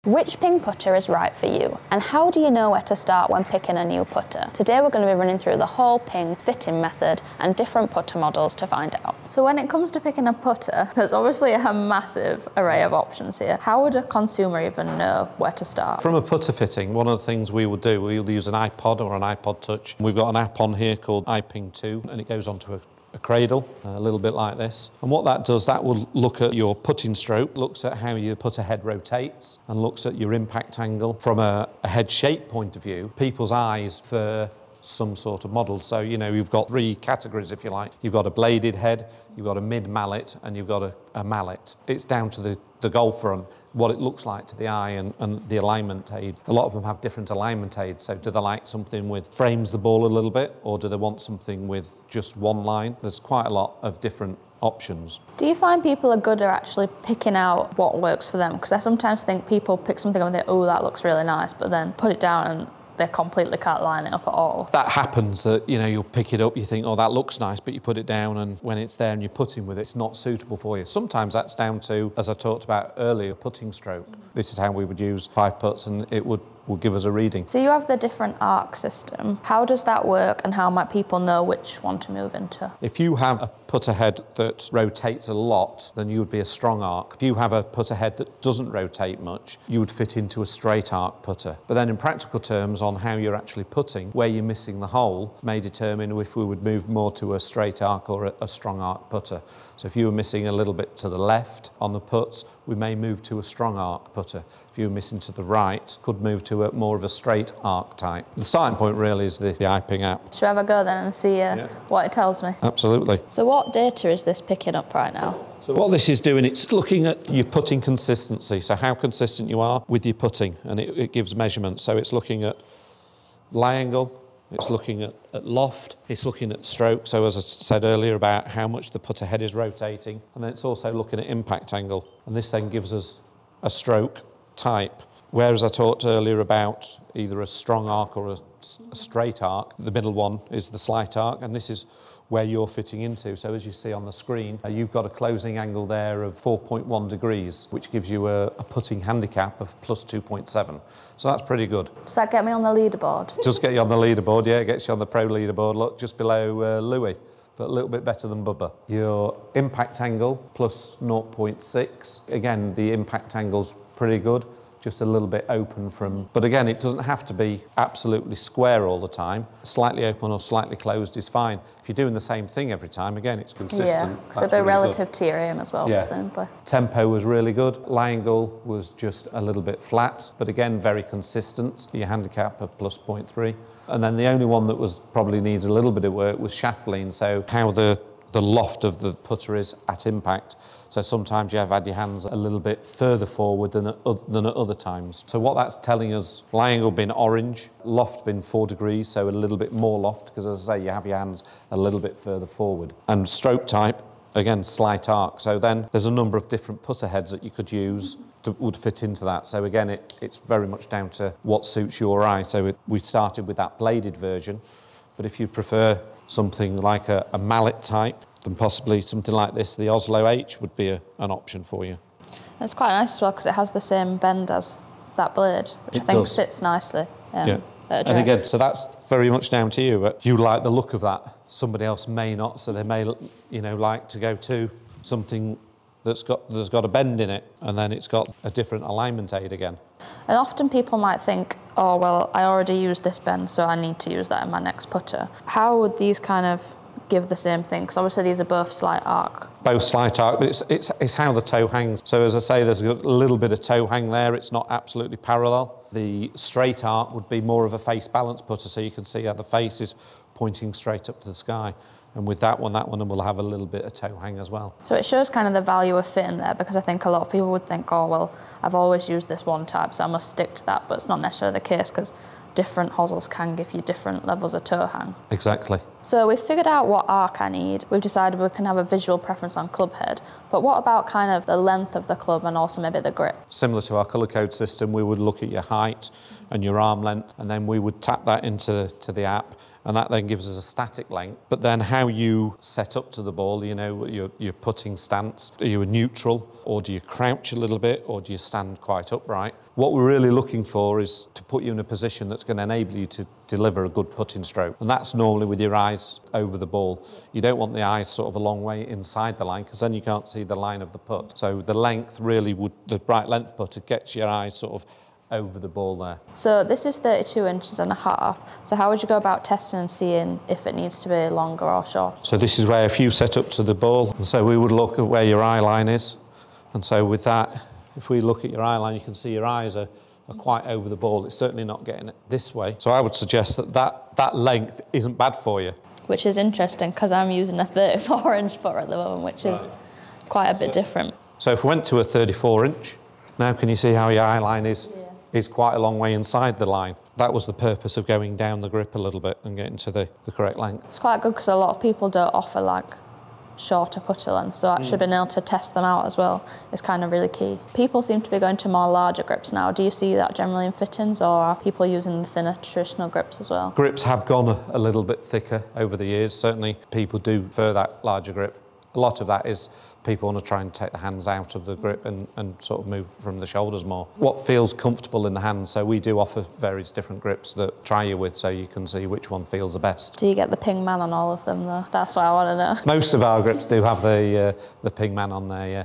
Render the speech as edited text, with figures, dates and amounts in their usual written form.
Which ping putter is right for you? And how do you know where to start when picking a new putter? Today we're going to be running through the whole ping fitting method and different putter models to find out. So when it comes to picking a putter, there's obviously a massive array of options here. How would a consumer even know where to start? From a putter fitting, one of the things we will do, we'll use an iPod or an iPod Touch. We've got an app on here called iPing 2, and it goes onto a cradle, a little bit like this. And what that does, that will look at your putting stroke, looks at how your putter head rotates, and looks at your impact angle. From a head shape point of view, people's eyes for some sort of model. So, you know, you've got three categories, if you like. You've got a bladed head, you've got a mid-mallet, and you've got a mallet. It's down to the golfer and what it looks like to the eye and the alignment aid. A lot of them have different alignment aids. So do they like something with frames the ball a little bit, or do they want something with just one line? There's quite a lot of different options. Do you find people are good at actually picking out what works for them? Because I sometimes think people pick something up and think, oh, that looks really nice, but then put it down and they completely can't line it up at all. That happens, that, you know, you'll pick it up, you think, oh, that looks nice, but you put it down and when it's there and you're putting with it, it's not suitable for you. Sometimes that's down to, as I talked about earlier, putting stroke. This is how we would use 5 putts and it will give us a reading. So you have the different arc system. How does that work and how might people know which one to move into? If you have a putter head that rotates a lot, then you would be a strong arc. If you have a putter head that doesn't rotate much, you would fit into a straight arc putter. But then in practical terms, on how you're actually putting, where you're missing the hole may determine if we would move more to a straight arc or a strong arc putter. So if you were missing a little bit to the left on the putts, we may move to a strong arc putter. If you were missing to the right, could move to more of a straight arc type. The starting point really is the iPing app. Should I have a go then and see what it tells me? Absolutely. So what data is this picking up right now? So what this is doing, it's looking at your putting consistency, so how consistent you are with your putting, and it gives measurements. So it's looking at lie angle, it's looking at loft, it's looking at stroke, so as I said earlier about how much the putter head is rotating, and then it's also looking at impact angle, and this then gives us a stroke type. Whereas I talked earlier about either a strong arc or a straight arc, the middle one is the slight arc, and this is where you're fitting into. So as you see on the screen, you've got a closing angle there of 4.1 degrees, which gives you a putting handicap of plus 2.7. So that's pretty good. Does that get me on the leaderboard? It does get you on the leaderboard, yeah, it gets you on the pro leaderboard. Look, just below Louis, but a little bit better than Bubba. Your impact angle, plus 0.6. Again, the impact angle's pretty good. Just a little bit open from, but again, it doesn't have to be absolutely square all the time. Slightly open or slightly closed is fine. If you're doing the same thing every time, again, it's consistent. Yeah, so they're really relative to your aim as well, presumably. Tempo was really good. Lie angle was just a little bit flat, but again, very consistent. Your handicap of plus 0.3. And then the only one that was probably needs a little bit of work was shaft lean, so how the loft of the putter is at impact. So sometimes you have had your hands a little bit further forward than at other times. So what that's telling us, lie angle being orange, loft being 4 degrees, so a little bit more loft, because as I say, you have your hands a little bit further forward. And stroke type, again, slight arc. So then there's a number of different putter heads that you could use that would fit into that. So again, it's very much down to what suits your eye. So we started with that bladed version, but if you prefer something like a mallet type, then possibly something like this, the Oslo H would be an option for you. It's quite nice as well because it has the same bend as that blade, which I think sits nicely. Yeah. And again, so that's very much down to you. But you like the look of that. Somebody else may not, so they may, you know, like to go to something that's got a bend in it, and then it's got a different alignment aid again. And often people might think, oh, well, I already use this bend, so I need to use that in my next putter. How would these kind of give the same thing? Because obviously these are both slight arc. Both slight arc, but it's how the toe hangs. So as I say, there's a little bit of toe hang there. It's not absolutely parallel. The straight arc would be more of a face balance putter, so you can see how the face is pointing straight up to the sky. And with that one will have a little bit of toe hang as well. So it shows kind of the value of fitting there, because I think a lot of people would think, oh, well, I've always used this one type, so I must stick to that. But it's not necessarily the case, because different hosels can give you different levels of toe hang. Exactly. So we've figured out what arc I need. We've decided we can have a visual preference on club head. But what about kind of the length of the club and also maybe the grip? Similar to our colour code system, we would look at your height and your arm length, and then we would tap that into the app, and that then gives us a static length. But then how you set up to the ball, you know, your putting stance, are you a neutral, or do you crouch a little bit, or do you stand quite upright? What we're really looking for is to put you in a position that's going to enable you to deliver a good putting stroke. And that's normally with your eyes over the ball. You don't want the eyes sort of a long way inside the line, because then you can't see the line of the putt. So the length really would, the right length putter gets your eyes sort of over the ball there. So this is 32 inches and a half. So how would you go about testing and seeing if it needs to be longer or short? So this is where if you set up to the ball, and so we would look at where your eye line is. And so with that, if we look at your eye line, you can see your eyes are quite over the ball. It's certainly not getting it this way. So I would suggest that length isn't bad for you. Which is interesting, because I'm using a 34-inch putter at the moment, which is quite a bit different. So if we went to a 34-inch, now can you see how your eye line is? Yeah. It's quite a long way inside the line. That was the purpose of going down the grip a little bit and getting to the correct length. It's quite good because a lot of people don't offer like shorter putter lengths, so actually being able to test them out as well is kind of really key. People seem to be going to more larger grips now. Do you see that generally in fittings, or are people using the thinner traditional grips as well? Grips have gone a little bit thicker over the years. Certainly people do prefer that larger grip. A lot of that is people want to try and take the hands out of the grip and sort of move from the shoulders more. What feels comfortable in the hand, so we do offer various different grips that try you with, so you can see which one feels the best. Do you get the ping man on all of them though? That's what I want to know. Most of our grips do have the ping man on there, yeah.